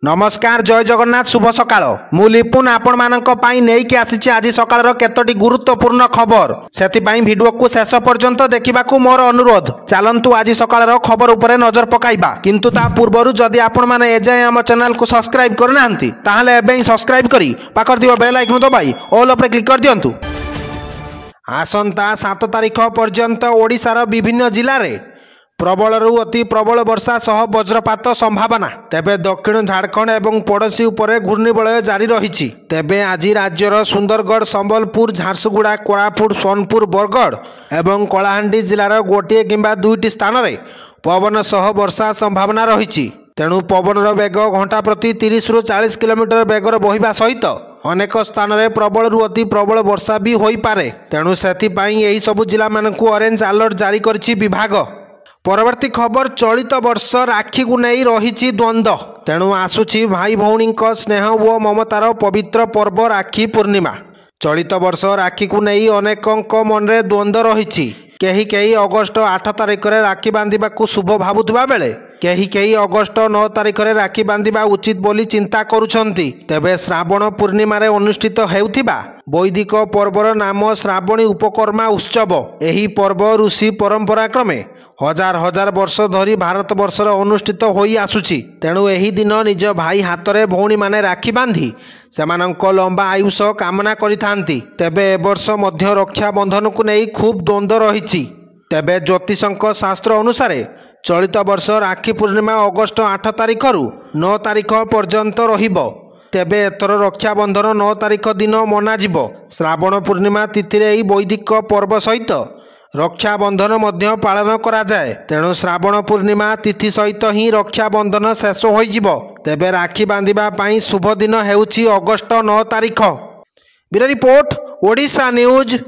नमस्कार जय जगन्नाथ शुभ सकाळ मु लिपुन आपण मानक पाई नेकी आसीछि आज सकाळर केतोटी गुरुत्वपूर्ण खबर सेतिपाई वीडियो को शेष पर्यंत देखिबाकू मोर अनुरोध चलंतु आज सकाळर खबर उपरे नजर पकाइबा किंतु ता पूर्वरु जदि आपण माने एजाय हम चैनल को सब्सक्राइब करनाहंती ताहाले एबे ही सब्सक्राइब करी पाकर दियो बेल आइकन दबाई ऑल उपरे क्लिक कर दियंतु। आसंता 7 तारिख पर्यंत ओडिशार विभिन्न जिल्ला रे प्रबल अति प्रबल वर्षा सह वज्रपात संभावना। तेबे दक्षिण झारखंड एवं पड़ोशी उपरे घूर्णिबलय जारी रही। तेबे आज राज्यर सुंदरगढ़ संबलपुर झारसुगुड़ा कोरापुट सोनपुर बरगढ़ एवं कलाहांडी जिलार गोटे किंबा दुईटी स्थान में पवन सह वर्षा संभावना रही। तेणु पवनर बेग घंटा प्रति 30 रु 40 किलोमीटर बेगर बहिबा सहित अनेक स्थान में प्रबल अति प्रबल वर्षा भी होई पारे। तेणु सेथिपाई एही सबु जिला मानकु ऑरेंज अलर्ट जारी करछि विभाग। परवर्ती खबर चलित वर्ष राखी को नहीं रही द्वंद्व। तेणु आसुची भाई भौणी स्नेह और ममतार पवित्र पर्व राखी पूर्णिमा। चलित वर्ष राखी को नहीं अनेक मन में द्वंद्व रही। कहीं अगस्ट 8 तारिख में राखी बांधिबा को शुभ भावुवा बेले कहीं अगस्ट 9 तारिख में राखी बांधिबा उचित बोली चिंता करुछंती। तेबे श्रावण पूर्णिमा रे अनुष्ठित हेउथिबा वैदिक पर्वर नाम श्रावणी उपकर्मा उत्सव। एही पर्व ऋषि परंपरा क्रमे हजार हजार वर्ष धरी भारत वर्षर अनुष्ठित होई आसुछि। तेणु एही दिन निज भाई हाथ में भौणी माने राखी बांधि सेमानंक लंबा आयुष कामना करिथांती। तेबे ए वर्ष मध्य रक्षा बंधन को नहीं खूब द्वंद्व रही। तेबे ज्योतिषंक शास्त्र अनुसार चलित वर्ष राखी पूर्णिमा अगस्ट 8 तारिख रु 9 तारिख पर्यंत रहिबो। तेबे एथर रक्षा बंधन 9 तारिख दिन मनाजिबो। श्रावण पूर्णिमा तिथि रे वैदिक पर्व सहित रक्षा बंधन मध्य पालन करा जाए। तेणु श्रावण पूर्णिमा तिथि सहित ही रक्षा बंधन शेष हो जिवो। तेबे राखी बांधिबा पाई शुभ दिन हेउछि अगस्ट 9 तारिख। Bureau report Odisha news.